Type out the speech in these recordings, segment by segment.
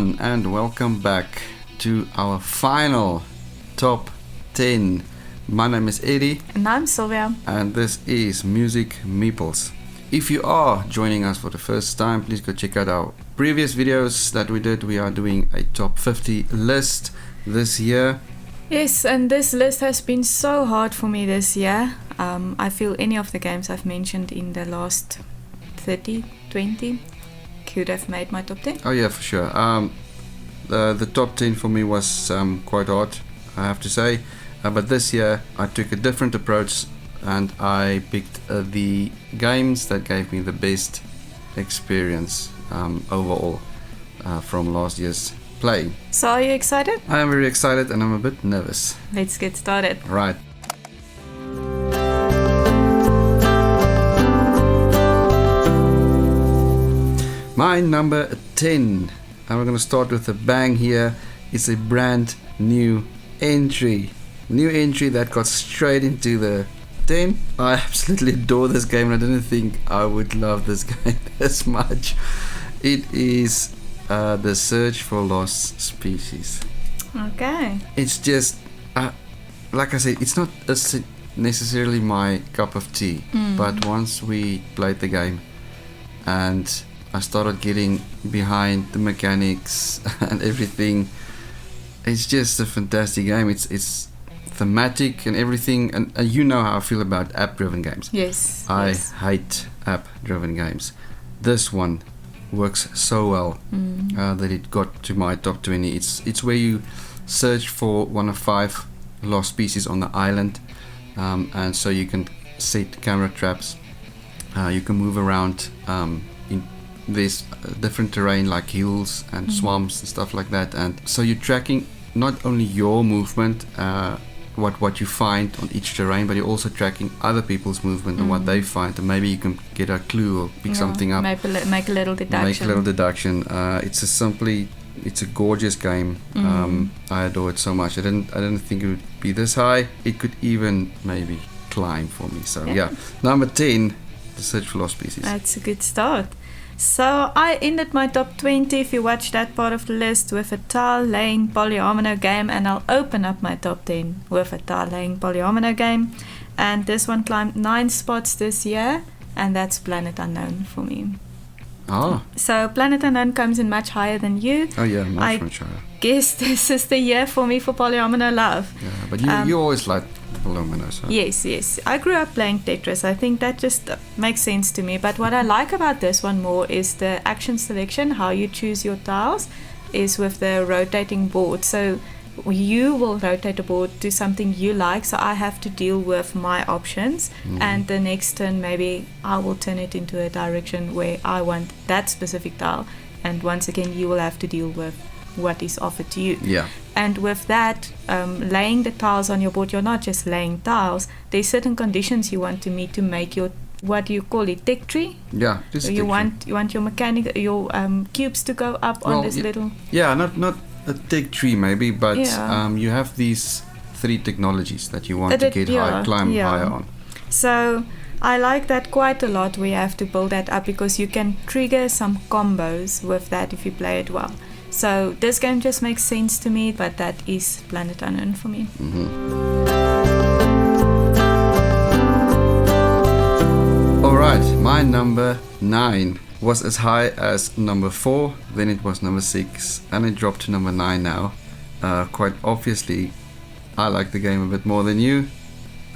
everyone, and welcome back to our final top 10. My name is Eddie. And I'm Sylvia. And this is Music Meeples. If you are joining us for the first time, please go check out our previous videos that we did. We are doing a top 50 list this year. Yes, and this list has been so hard for me this year. I feel any of the games I've mentioned in the last 30, 20 could have made my top 10. Oh yeah, for sure. The top 10 for me was quite hard, I have to say. But this year I took a different approach and I picked the games that gave me the best experience overall from last year's play. So are you excited? I am very excited and I'm a bit nervous. Let's get started. Right. My number 10, and we're going to start with a bang here. It's a brand new entry. New entry that got straight into the 10. I absolutely adore this game and I didn't think I would love this game this much. It is The Search for Lost Species. Okay. It's just, like I said, it's not necessarily my cup of tea. But once we played the game and I started getting behind the mechanics and everything, it's just a fantastic game. It's thematic and everything, and you know how I feel about app-driven games. Yes. I hate app-driven games. This one works so well that it got to my top 20. It's where you search for one of 5 lost species on the island, and so you can set camera traps. You can move around there's different terrain like hills and swamps and stuff like that, and so you're tracking not only your movement, what you find on each terrain, but you're also tracking other people's movement and what they find, and maybe you can get a clue or pick something up. Make a little deduction. It's a gorgeous game. I adore it so much. I didn't think it would be this high. It could even maybe climb for me. So yeah. Number 10, The Search for Lost Species. That's a good start. So I ended my top 20, if you watch that part of the list, with a tile-laying polyomino game, and I'll open up my top 10 with a tile-laying polyomino game. And this one climbed 9 spots this year, and that's Planet Unknown for me. Oh. So Planet Unknown comes in much higher than you. Oh yeah, much higher. Guess this is the year for me for polyomino love. Yeah, but you always like polyomino, so. Yes. I grew up playing Tetris. I think that just makes sense to me. But what I like about this one more is the action selection. How you choose your tiles is with the rotating board. So you will rotate the board to something you like. So I have to deal with my options. And the next turn, maybe I will turn it into a direction where I want that specific tile. And once again, you will have to deal with what is offered to you. Yeah. And with that, laying the tiles on your board, you're not just laying tiles. There's certain conditions you want to meet to make your, what do you call it, tech tree? Yeah, just you want your mechanic, your cubes to go up on this little. Yeah, not a tech tree maybe, but you have these 3 technologies that you want to climb higher on. So I like that quite a lot. We have to build that up because you can trigger some combos with that if you play it well. So this game just makes sense to me, but that is Planet Unknown for me. Alright, my number 9 was as high as number 4, then it was number 6, and it dropped to number 9 now. Quite obviously, I like the game a bit more than you.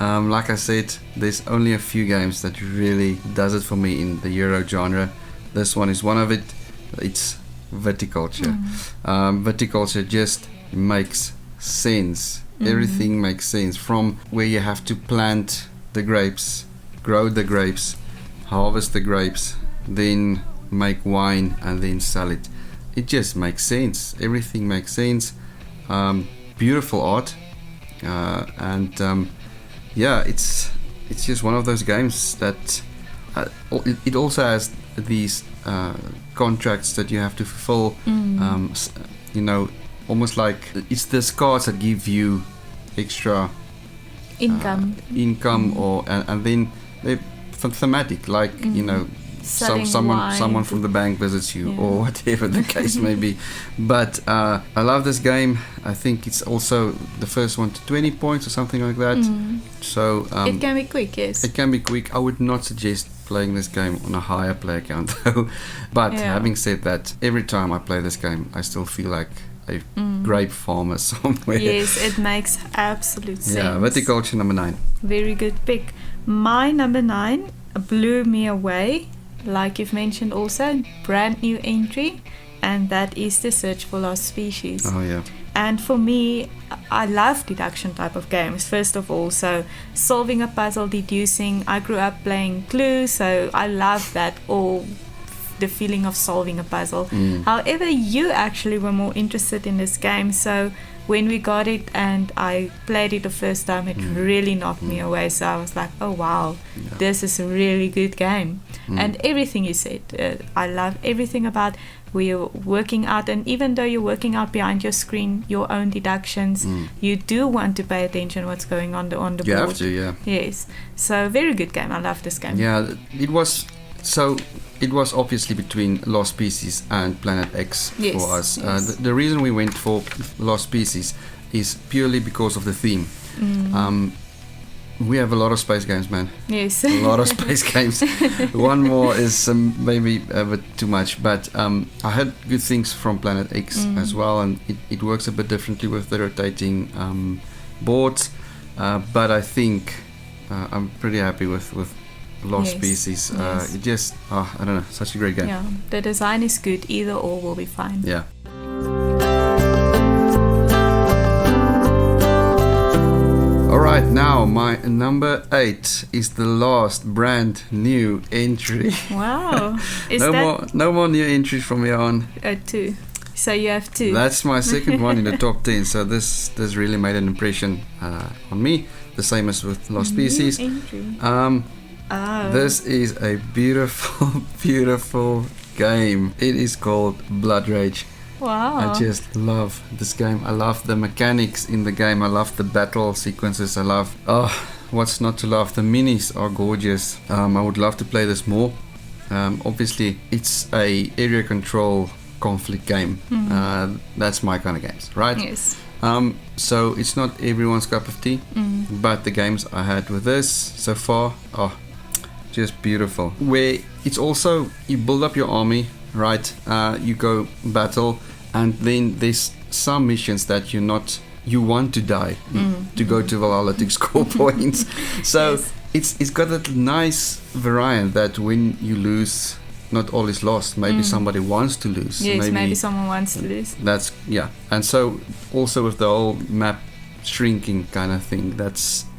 Like I said, there's only a few games that really does it for me in the Euro genre. This one is one of it. It's viticulture. Viticulture just makes sense. Everything makes sense, from where you have to plant the grapes, grow the grapes, harvest the grapes, then make wine and then sell it. It just makes sense. Everything makes sense. Beautiful art, and it's just one of those games that it also has these contracts that you have to fulfill. Almost like it's the cards that give you extra income, or and then they're thematic, like Selling someone wine. from the bank visits you, Yeah. or whatever the case may be. But I love this game. I think it's also the first one to 20 points or something like that. So It can be quick, yes. it can be quick. I would not suggest playing this game on a higher player count though. But Yeah. having said that, every time I play this game, I still feel like a grape farmer somewhere. Yes, it makes absolute sense. Yeah, viticulture number 9. Very good pick. My number 9 blew me away. Like you've mentioned also, brand new entry, and that is the Search for Lost Species. Oh yeah. And for me, I love deduction type of games, first of all. So solving a puzzle, deducing. I grew up playing Clue, so I love that, all the feeling of solving a puzzle. However, you actually were more interested in this game, so when we got it and I played it the first time, it really knocked me away. So I was like, oh wow, this is a really good game. And everything you said, I love everything about we're working out, and even though you're working out behind your screen your own deductions, you do want to pay attention what's going on the board. You have to, yeah. Yes, so very good game. I love this game. Yeah, it was. So it was obviously between Lost Species and Planet X Yes, for us. yes. The reason we went for Lost Species is purely because of the theme. We have a lot of space games, man. Yes. A lot of space games. One more is maybe a bit too much, but I heard good things from Planet X as well, and it works a bit differently with the rotating boards. But I think I'm pretty happy with Lost Yes, Species. yes. It just, I don't know, such a great game. Yeah, the design is good. Either or will be fine. Yeah. Alright, now my number 8 is the last brand new entry. Wow. Is No more new entries from here on. 2? So you have 2. That's my second one in the top 10. So this really made an impression on me. The same as with Lost Species. Entry. Oh. This is a beautiful, beautiful game. It is called Blood Rage. Wow. I just love this game. I love the mechanics in the game. I love the battle sequences. I love, what's not to love? The minis are gorgeous. I would love to play this more. Obviously, it's a area control conflict game. That's my kind of games, right? Yes. So it's not everyone's cup of tea, but the games I had with this so far, just beautiful. Where it's also, you build up your army, right? You go battle, and then there's some missions that you want to die to go to Valhalla to score points. So Yes. it's got that nice variant that when you lose, not all is lost. Maybe somebody wants to lose. Yes, maybe someone wants to lose. That's, yeah. And so also with the whole map shrinking kind of thing,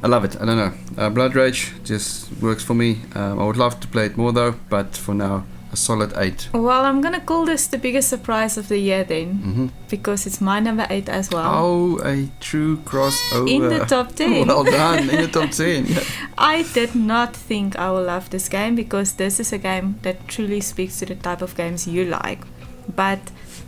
I love it. I don't know. Blood Rage just works for me. I would love to play it more though, but for now, a solid 8. Well, I'm gonna call this the biggest surprise of the year then, because it's my number 8 as well. Oh, a true crossover. In the top 10. Well done, in the top 10. Yeah. I did not think I will love this game, because this is a game that truly speaks to the type of games you like. But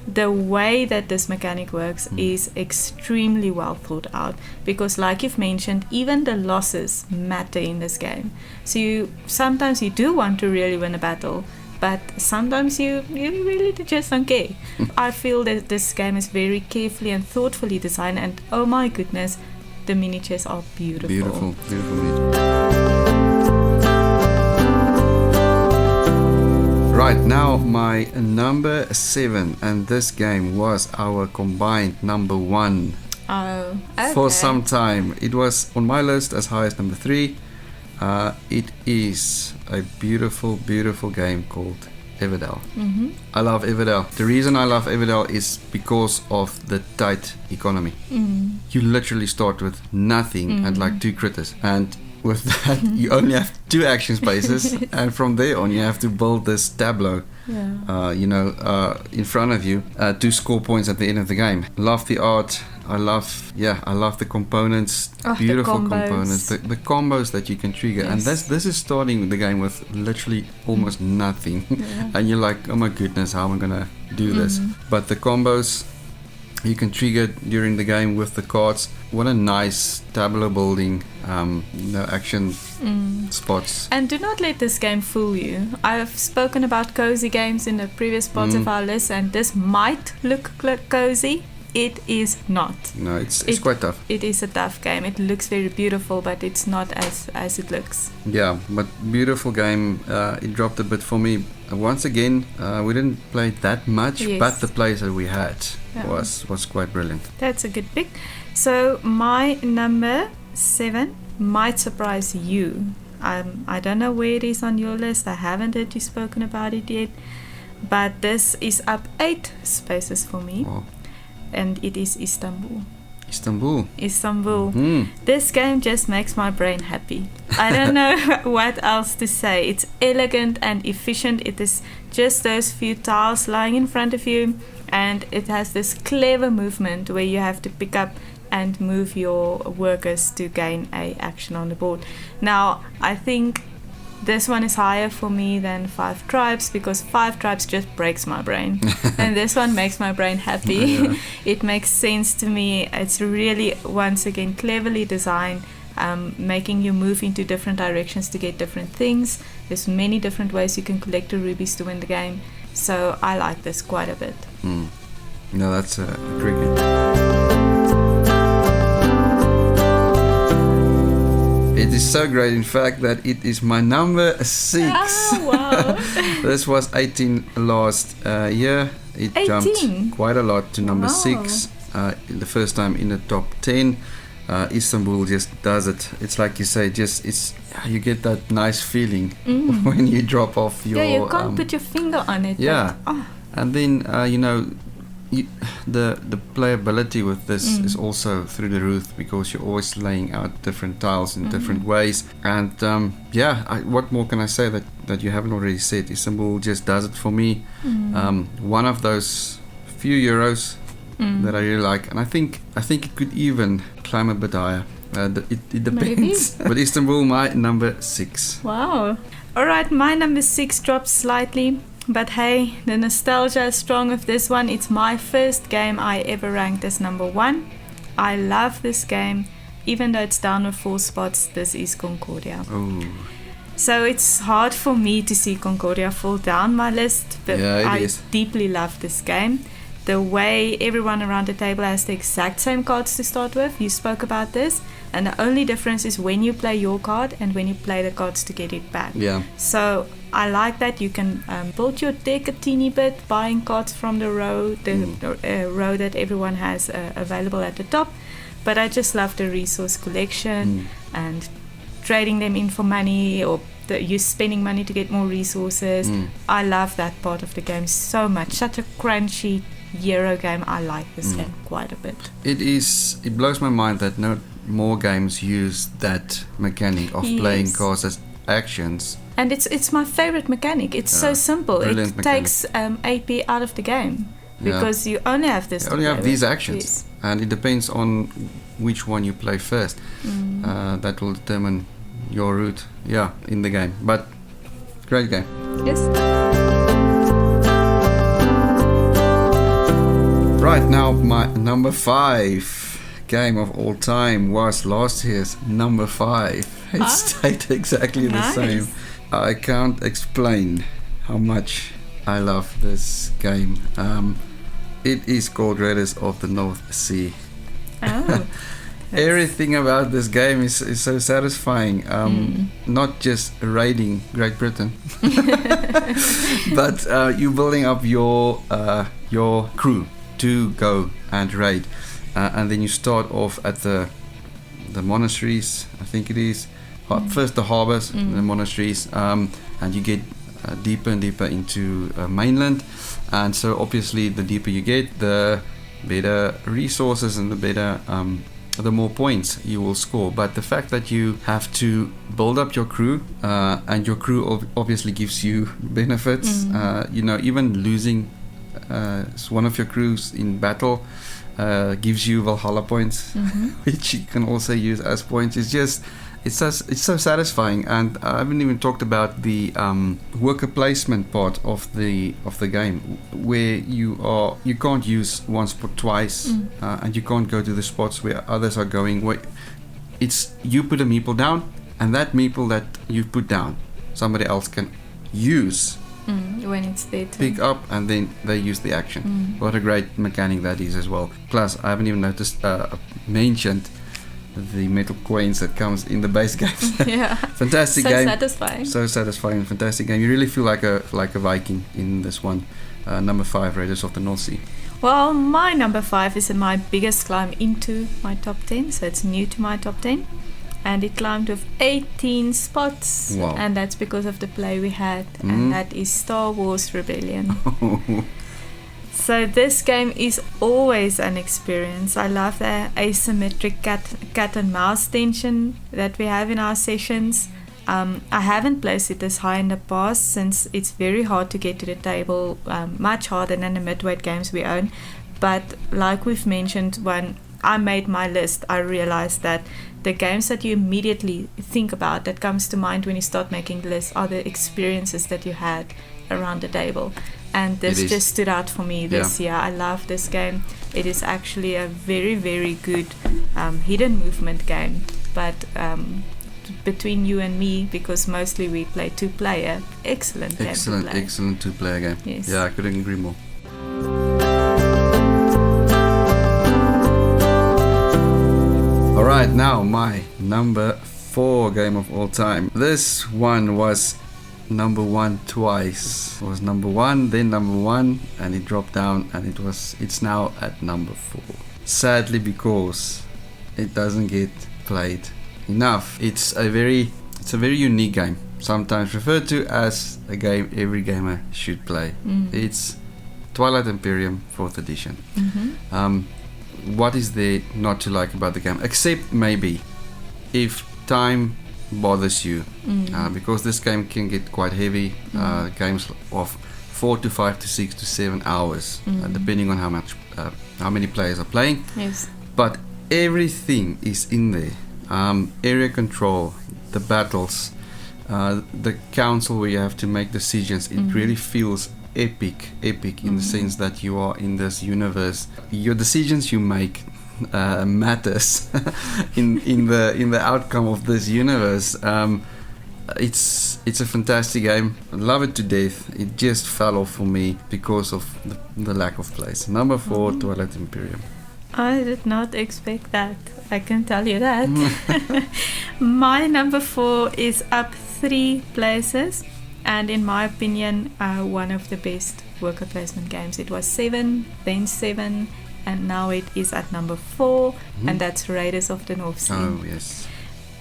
the way that this mechanic works is extremely well thought out, because like you've mentioned, even the losses matter in this game. So sometimes you do want to really win a battle, but sometimes you really just don't care. I feel that this game is very carefully and thoughtfully designed, and oh my goodness, the miniatures are beautiful. Beautiful, beautiful. Right, now my number 7, and this game was our combined number 1 Oh, okay. for some time. It was on my list as high as number 3. It is a beautiful, beautiful game called Everdell. I love Everdell. The reason I love Everdell is because of the tight economy. You literally start with nothing and like 2 critters, and with that you only have 2 action spaces, and from there on you have to build this tableau in front of you to score points at the end of the game. Love the art. I love the components. Beautiful the combos. components, the combos that you can trigger. Yes. And this is starting the game with literally almost nothing. And you're like, oh my goodness, how am I gonna do this? But the combos, you can trigger during the game with the cards. What a nice tableau building, action spots. And do not let this game fool you. I've spoken about cozy games in the previous parts of our list, and this might look cozy. It is not. No, it's quite tough. It is a tough game. It looks very beautiful, but it's not as it looks. Yeah, but beautiful game. It dropped a bit for me. Once again, we didn't play that much, Yes. but the plays that we had was quite brilliant. That's a good pick. So my number 7 might surprise you. I don't know where it is on your list. I haven't heard you spoken about it yet. But this is up 8 spaces for me. Wow. And it is Istanbul. Istanbul. This game just makes my brain happy. I don't know what else to say. It's elegant and efficient. It is just those few tiles lying in front of you, and it has this clever movement where you have to pick up and move your workers to gain a action on the board. Now, I think this one is higher for me than 5 Tribes, because 5 Tribes just breaks my brain. And this one makes my brain happy. Yeah. It makes sense to me. It's really, once again, cleverly designed, making you move into different directions to get different things. There's many different ways you can collect the rubies to win the game. So I like this quite a bit. No, that's a cricket. It is so great, in fact, that it is my number 6. Oh, wow. This was 18 last year. It 18? jumped quite a lot to number Wow. 6. The first time in the top 10. Istanbul just does it. It's like you say, you get that nice feeling when you drop off your... Yeah, you can't put your finger on it. Yeah. But, And then, the playability with this is also through the roof, because you're always laying out different tiles in different ways. And what more can I say that you haven't already said? Istanbul just does it for me. One of those few euros that I really like, and I think it could even climb a bit higher. It depends. But Istanbul, my number 6. wow. All right, my number 6 drops slightly. But hey, the nostalgia is strong of this one. It's my first game I ever ranked as number 1. I love this game. Even though it's down with 4 spots, this is Concordia. Oh. So it's hard for me to see Concordia fall down my list, but Yeah, it I is. deeply love this game. The way everyone around the table has the exact same cards to start with. You spoke about this. And the only difference is when you play your card and when you play the cards to get it back. Yeah. So I like that you can build your deck a teeny bit, buying cards from the row, row that everyone has available at the top. But I just love the resource collection and trading them in for money, or you spending money to get more resources. I love that part of the game so much. Such a crunchy Euro game. I like this game quite a bit. It blows my mind that no more games use that mechanic of playing cards as actions. And it's my favorite mechanic. It's so simple. It Brilliant takes AP out of the game, because you only have this. You only have these with. actions, Yes. and it depends on which one you play first. That will determine your route, in the game. But great game. Yes. Right now, my number 5 game of all time was last year's number 5. It stayed exactly the same. I can't explain how much I love this game. It is called Raiders of the North Sea. Oh. Everything about this game is so satisfying. Not just raiding Great Britain, but you building up your crew to go and raid. And then you start off at the monasteries, I think it is. First the harbors, the monasteries, and you get deeper and deeper into mainland. And so obviously the deeper you get, the better resources and the more points you will score. But the fact that you have to build up your crew, and your crew obviously gives you benefits. Even losing one of your crews in battle gives you Valhalla points, which you can also use as points. It's it's so satisfying, and I haven't even talked about the worker placement part of the game, where you can't use one spot twice, and you can't go to the spots where others are going. Where it's you put a meeple down, and that meeple that you put down, somebody else can use. When it's there to Pick up, and then they use the action. What a great mechanic that is as well. Plus, I haven't even mentioned the metal coins that comes in the base game. Yeah. Fantastic game. So satisfying, fantastic game. You really feel like a Viking in this one. Number 5, Raiders of the North Sea. Well, my number 5 is my biggest climb into my top 10, so it's new to my top 10. And it climbed with 18 spots. Wow. And that's because of the play we had. And that is Star Wars Rebellion. So this game is always an experience. I love the asymmetric cat and mouse tension that we have in our sessions. I haven't placed it this high in the past, since it's very hard to get to the table, much harder than the midweight games we own. But like we've mentioned, when I made my list, I realized that the games that you immediately think about, that comes to mind when you start making the list, are the experiences that you had around the table. And this just stood out for me this year. I love this game. It is actually a very, very good hidden movement game. But between you and me, because mostly we play 2-player, excellent game to play. Excellent 2-player game. Yes. Yeah, I couldn't agree more. Alright, now my number 4 game of all time. This one was number 1 twice. It was number 1, then number 1, and it dropped down, and it's now at number 4. Sadly, because it doesn't get played enough. It's a very unique game. Sometimes referred to as a game every gamer should play. It's Twilight Imperium 4th edition. What is there not to like about the game, except maybe if time bothers you, because this game can get quite heavy. Games of 4 to 5 to 6 to 7 hours, depending on how many players are playing. Yes. But everything is in there. Area control, the battles, the council where you have to make decisions. It really feels epic in the sense that you are in this universe. Your decisions you make matters in the outcome of this universe. It's a fantastic game. I love it to death. It just fell off for me because of the lack of place. Number 4, Twilight Imperium. I did not expect that. I can tell you that. My number 4 is up 3 places, and in my opinion, one of the best worker placement games. It was 7, then 7, and now it is at number 4, and that's Raiders of the North Sea. Oh yes.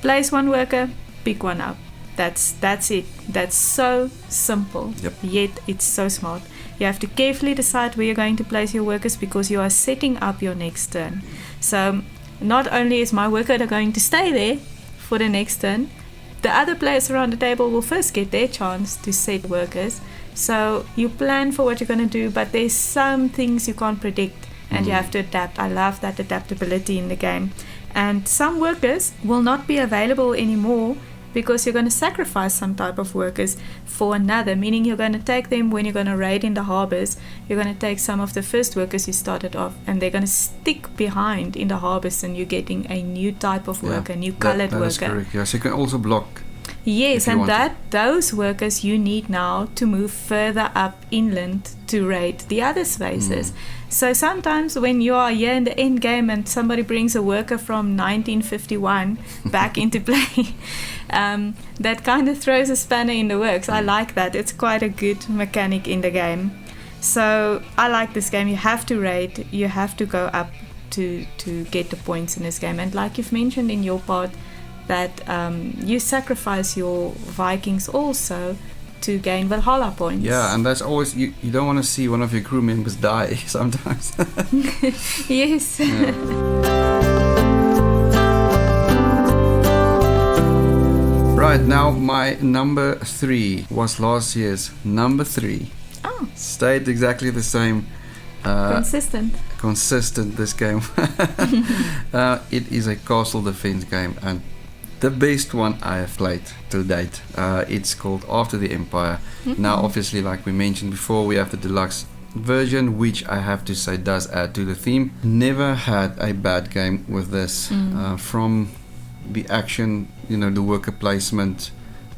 Place one worker, pick one up. That's it. That's so simple. Yep. Yet it's so smart. You have to carefully decide where you're going to place your workers, because you are setting up your next turn. So not only is my worker going to stay there for the next turn, the other players around the table will first get their chance to set workers. So you plan for what you're going to do, but there's some things you can't predict, and you have to adapt. I love that adaptability in the game. And some workers will not be available anymore, because you're going to sacrifice some type of workers for another, meaning you're going to take them when you're going to raid in the harbors. You're going to take some of the first workers you started off, and they're going to stick behind in the harbors, and you're getting a new type of worker, new colored worker. That's correct. Yes, you can also block. Yes, and those workers you need now to move further up inland to raid the other spaces. So sometimes when you are here in the end game and somebody brings a worker from 1951 back into play, that kind of throws a spanner in the works. I like that. It's quite a good mechanic in the game. So I like this game. You have to raid. You have to go up to get the points in this game. And like you've mentioned in your part, that you sacrifice your Vikings also to gain Valhalla points. Yeah, and that's always, you don't want to see one of your crew members die sometimes. Yes. Yeah. Right, now my number 3 was last year's number 3. Oh. Stayed exactly the same. Consistent This game. It is a castle defense game, and the best one I have played to date. It's called After the Empire. Now, obviously, like we mentioned before, we have the deluxe version, which I have to say does add to the theme. Never had a bad game with this. From the action, the worker placement,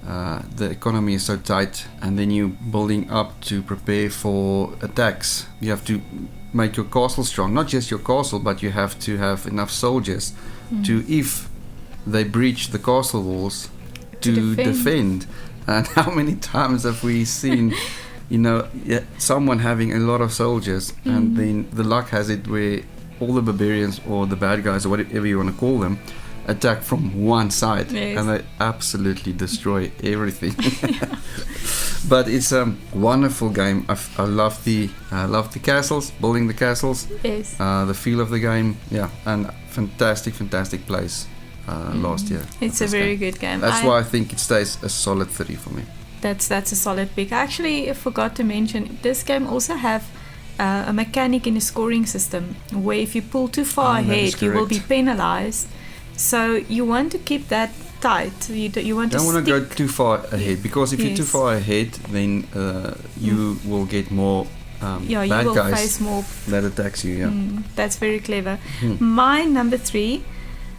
the economy is so tight, and then you building up to prepare for attacks. You have to make your castle strong, not just your castle, but you have to have enough soldiers to, if they breach the castle walls, to defend. And how many times have we seen someone having a lot of soldiers, and then the luck has it where all the barbarians or the bad guys or whatever you want to call them attack from one side, and they absolutely destroy everything. But it's a wonderful game. I love the castles, building the castles. Yes. The feel of the game, and fantastic place last year. It's a very good game. That's why I think it stays a solid 3 for me. That's a solid pick. Actually, I forgot to mention, this game also have a mechanic in the scoring system where if you pull too far ahead, you will be penalized. So you want to keep that tight. You want don't to want to go too far ahead, because if you're too far ahead, then you will get more you bad will guys face more that attacks you. That's very clever. My number 3,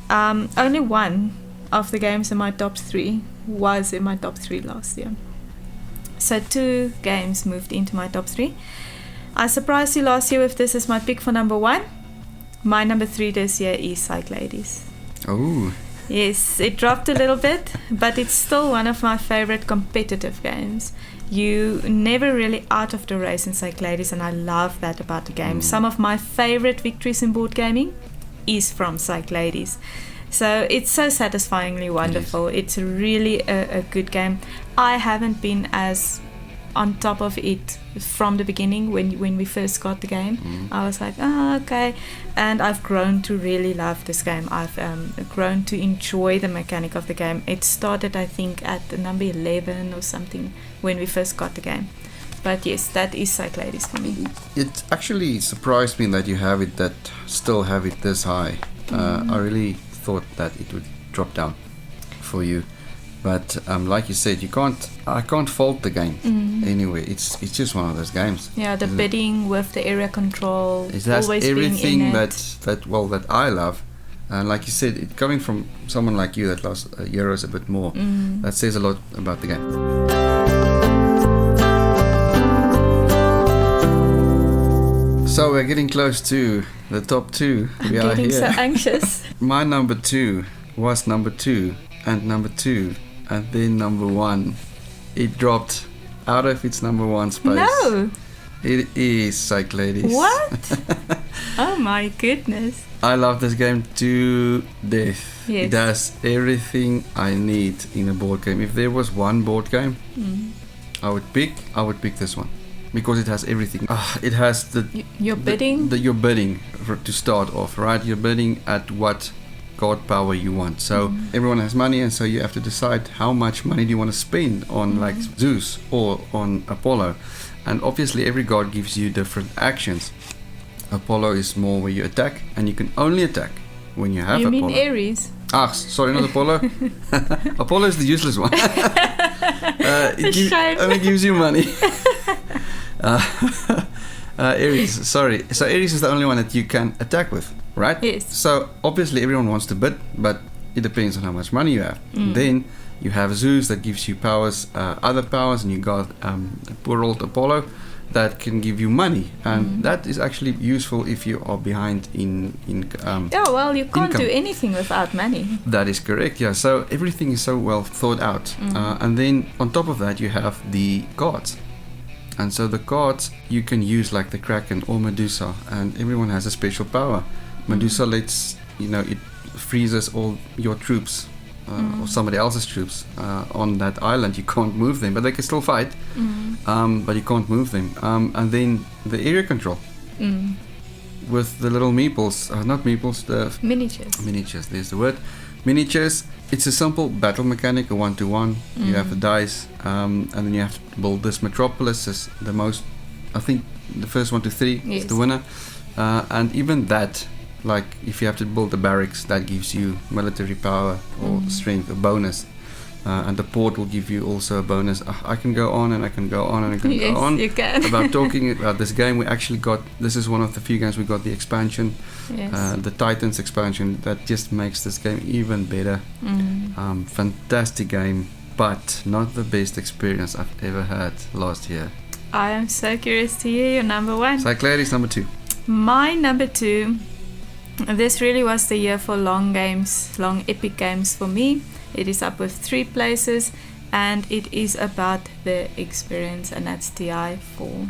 only one of the games in my top 3 was in my top 3 last year. So 2 games moved into my top 3. I surprised you last year with this as my pick for number 1. My number 3 this year is Cyclades. Oh. Yes, it dropped a little bit, but it's still one of my favorite competitive games. You never really out of the race in Cyclades, and I love that about the game. Some of my favorite victories in board gaming is from Cyclades. So it's so satisfyingly wonderful. It's really a good game. I haven't been as on top of it from the beginning when we first got the game. I was like, okay, and I've grown to really love this game. I've grown to enjoy the mechanic of the game. It started, I think, at the number 11 or something when we first got the game. But yes, that is Cyclades for me. It actually surprised me that you still have it this high. I really thought that it would drop down for you. But like you said, I can't fault the game anyway. It's just one of those games. Yeah, the bidding with the area control. It has always everything being in that I love. And like you said, it coming from someone like you that loves Euros a bit more, that says a lot about the game. So we're getting close to the top 2. I'm getting so anxious. My number 2 was number 2 and number 2. And then number 1, it dropped out of its number 1 space. No! It is Cyclades. What? Oh my goodness. I love this game to death. Yes. It has everything I need in a board game. If there was one board game I would pick this one. Because it has everything. It has your bidding? Your bidding to start off, right? You're bidding at what god power you want. So everyone has money, and so you have to decide how much money do you want to spend on like Zeus or on Apollo. And obviously every god gives you different actions. Apollo is more where you attack, and you can only attack when you have Apollo. You mean Aries? Sorry, not Apollo. Apollo is the useless one. It only gives you money. Aries, sorry. So Aries is the only one that you can attack with, right? Yes. So obviously everyone wants to bid, but it depends on how much money you have. Then you have Zeus that gives you powers, other powers, and you got poor old Apollo that can give you money, and that is actually useful if you are behind in you can't do anything without money. That is correct, yeah. So everything is so well thought out. And then on top of that you have the gods. And so the gods you can use like the Kraken or Medusa, and everyone has a special power. Medusa lets, it freezes all your troops or somebody else's troops on that island. You can't move them, but they can still fight, but you can't move them. And then the area control with the little meeples, not meeples, the miniatures, there's the word. Miniatures, it's a simple battle mechanic, a 1-to-1. You have the dice, and then you have to build this metropolis as the most, I think the first 1 to 3 is the winner. And even that Like if you have to build the barracks, that gives you military power or strength, a bonus. And the port will give you also a bonus. I can go on and I can go on and I can Yes, go on you can. about talking about this game. We actually got, this is one of the few games we got the expansion, Yes. the Titans expansion, that just makes this game even better. Fantastic game, but not the best experience I've ever had last year. I am so curious to hear your number one. So Clary's number 2. My number 2, this really was the year for long games, long epic games for me. It is up with 3 places and it is about the experience, and that's TI4.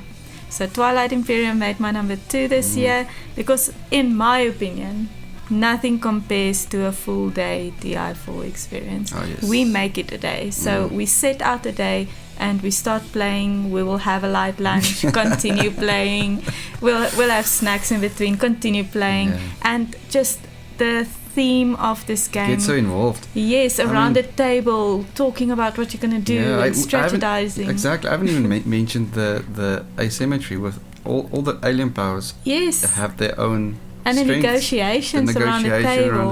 So Twilight Imperium made my number 2 this year because in my opinion nothing compares to a full day TI4 experience. Oh, yes. We make it a day, so we set out a day and we start playing. We will have a light lunch, continue playing, we'll have snacks in between, continue playing, and just the theme of this game. Get so involved. Yes, around the table, talking about what you're going to do, and strategizing. Exactly. I haven't even mentioned the asymmetry with all the alien powers. Yes. Have their own and the strengths. negotiations around the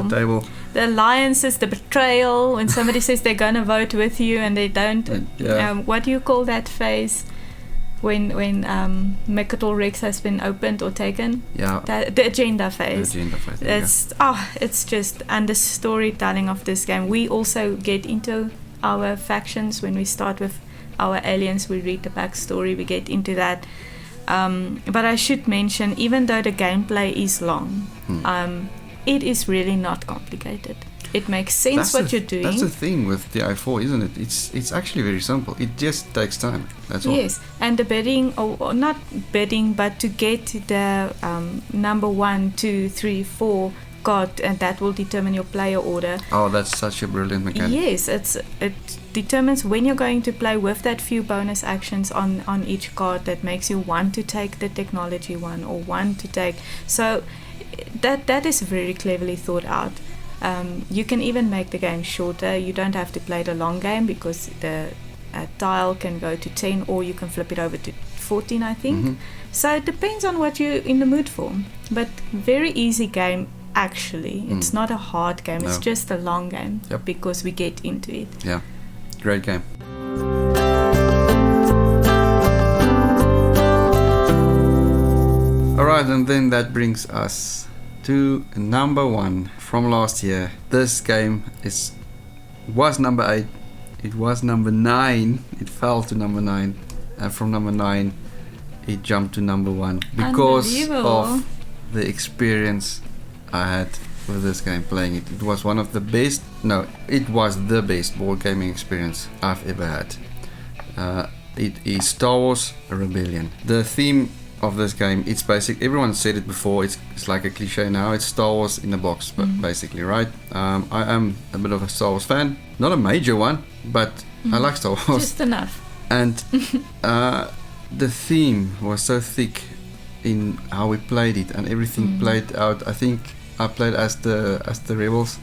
table. The alliances, the betrayal, when somebody says they're going to vote with you and they don't. What do you call that phase? When Mechatol Rex has been opened or taken, the agenda phase. It's just, and the storytelling of this game. We also get into our factions when we start with our aliens. We read the backstory. We get into that. But I should mention, even though the gameplay is long, it is really not complicated. It makes sense what you're doing. That's the thing with the i4, isn't it? It's actually very simple. It just takes time. That's all. Yes, and the bidding, or not bidding, but to get the number 1, 2, 3, 4 card, and that will determine your player order. Oh, that's such a brilliant mechanic. Yes, it determines when you're going to play with that few bonus actions on each card that makes you want to take the technology one or want to take. So that is very cleverly thought out. You can even make the game shorter. You don't have to play the long game because the tile can go to 10, or you can flip it over to 14, I think. So it depends on what you're in the mood for. But very easy game, actually. It's not a hard game. No. It's just a long game because we get into it. Yeah, great game. Alright, and then that brings us to number 1 from last year. This game was number 8. It was number 9. It fell to number 9, and from number 9 it jumped to number 1 because of the experience I had with this game playing it. It was one of the best. No, it was the best board gaming experience I've ever had. It is Star Wars Rebellion. The theme of this game, it's basic. Everyone said it before. It's like a cliche now. It's Star Wars in a box, but basically, right? I am a bit of a Star Wars fan, not a major one, but I like Star Wars. Just enough. And the theme was so thick in how we played it, and everything played out. I think I played as the rebels,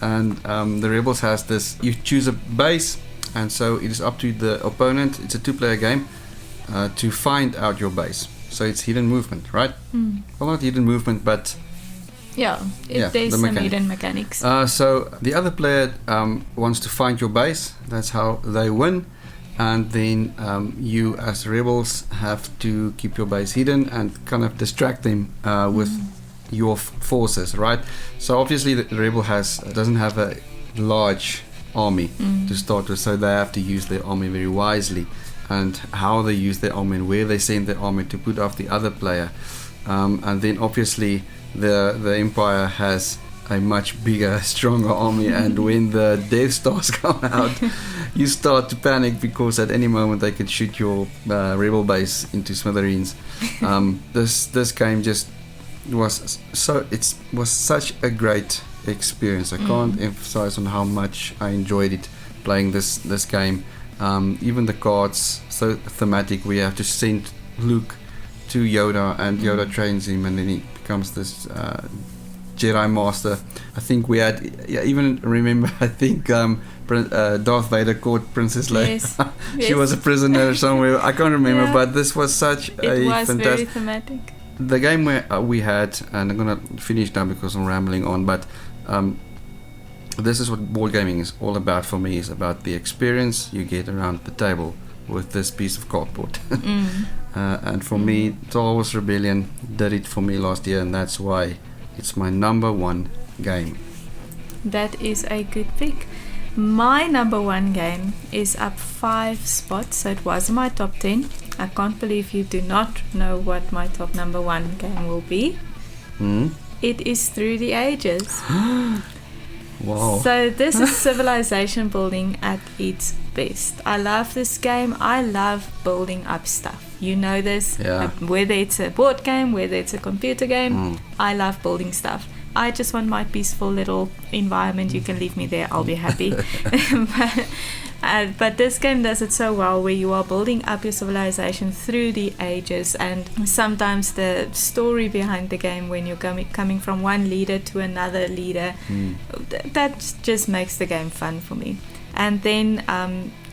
and the rebels has this. You choose a base, and so it is up to the opponent. It's a 2-player game to find out your base. So it's hidden movement, right? Well, not hidden movement, but there's some hidden mechanics. So the other player wants to find your base. That's how they win. And then you as rebels have to keep your base hidden and kind of distract them with your forces, right? So obviously the rebel doesn't have a large army to start with, so they have to use their army very wisely. And how they use their army and where they send their army to put off the other player. And then obviously the Empire has a much bigger, stronger army, and when the Death Stars come out, you start to panic because at any moment they could shoot your rebel base into smithereens. This game just was such a great experience. I can't emphasize on how much I enjoyed it playing this game. Even the cards, so thematic. We have to send Luke to Yoda, and Yoda trains him, and then he becomes this Jedi Master. I think we had, even remember, I think Darth Vader caught Princess Leia. Yes. She was a prisoner somewhere. I can't remember, but this was such it was fantastic. very thematic. the game we had, and I'm gonna finish now because I'm rambling on, but this is what board gaming is all about for me. Is about the experience you get around the table with this piece of cardboard. And for me, Star Wars Rebellion did it for me last year, and that's why it's my number one game. That is a good pick. My number one game is up 5 spots, so it was my top 10. I can't believe you do not know what my top number one game will be. It is Through the Ages. Wow. So this is civilization building at its best. I love this game. I love building up stuff. You know this. Yeah. Whether it's a board game, whether it's a computer game, I love building stuff. I just want my peaceful little environment. You can leave me there. I'll be happy. But this game does it so well, where you are building up your civilization through the ages, and sometimes the story behind the game, when you're coming from one leader to another leader, that just makes the game fun for me. And then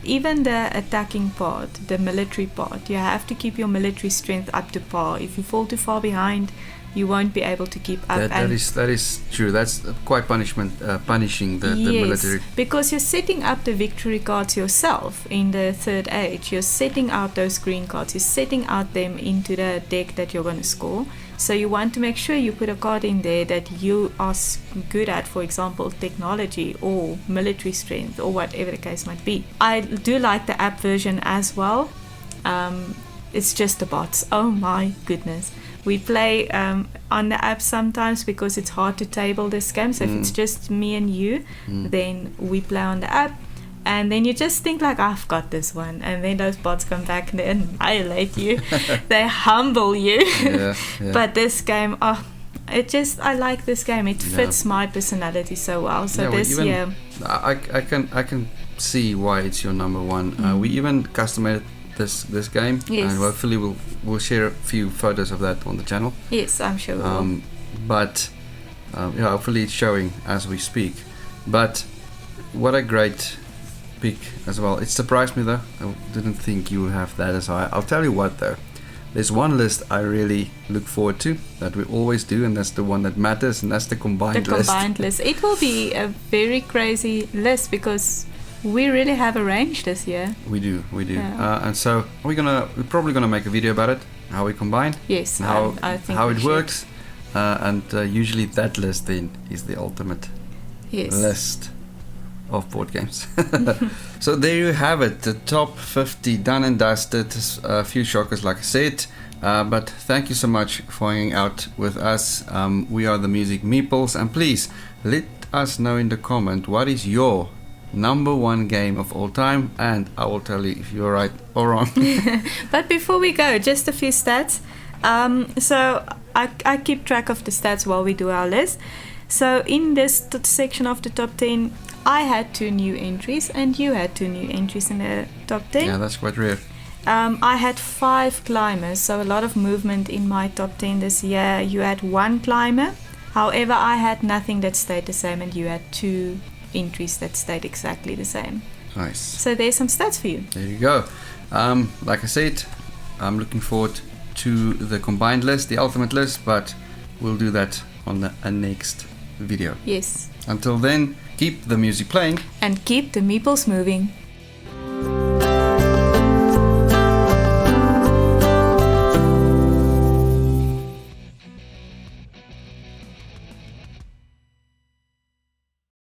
even the attacking part, the military part, you have to keep your military strength up to par. If you fall too far behind, you won't be able to keep up. That is true. That's quite punishing the military. Because you're setting up the victory cards yourself in the third age. You're setting out those green cards. You're setting out them into the deck that you're going to score. So you want to make sure you put a card in there that you are good at, for example, technology or military strength or whatever the case might be. I do like the app version as well. It's just the bots. Oh my goodness. We play on the app sometimes because it's hard to table this game. So if it's just me and you, then we play on the app. And then you just think like, I've got this one. And then those bots come back and they annihilate you. They humble you. Yeah. But this game, I like this game. It fits my personality so well. So this year, I can see why it's your number one. We even customized this game, and hopefully we'll share a few photos of that on the channel. Yes, I'm sure we will. But hopefully it's showing as we speak. But what a great pick as well. It surprised me though. I didn't think you would have that as high. I'll tell you what though, there's one list I really look forward to that we always do, and that's the one that matters, and that's the combined list. It will be a very crazy list because we really have a range this year. We do. Yeah. And so we're probably gonna make a video about it, how we combine. Yes, I think how it works. And usually that list then is the ultimate list of board games. So there you have it, the top 50 done and dusted. A few shockers, like I said. But thank you so much for hanging out with us. We are the Music Meeples, and please let us know in the comment what is your number one game of all time, and I will tell you if you're right or wrong. But before we go, just a few stats. So I keep track of the stats while we do our list. So in this section of the top 10, I had 2 new entries and you had 2 new entries in the top 10. Yeah, that's quite rare. I had 5 climbers, so a lot of movement in my top 10 this year. You had 1 climber. However, I had nothing that stayed the same, and you had 2 entries that stayed exactly the same. Nice. So there's some stats for you. There you go. Like I said, I'm looking forward to the combined list, the ultimate list, but we'll do that on the next video. Yes. Until then, keep the music playing and keep the meeples moving.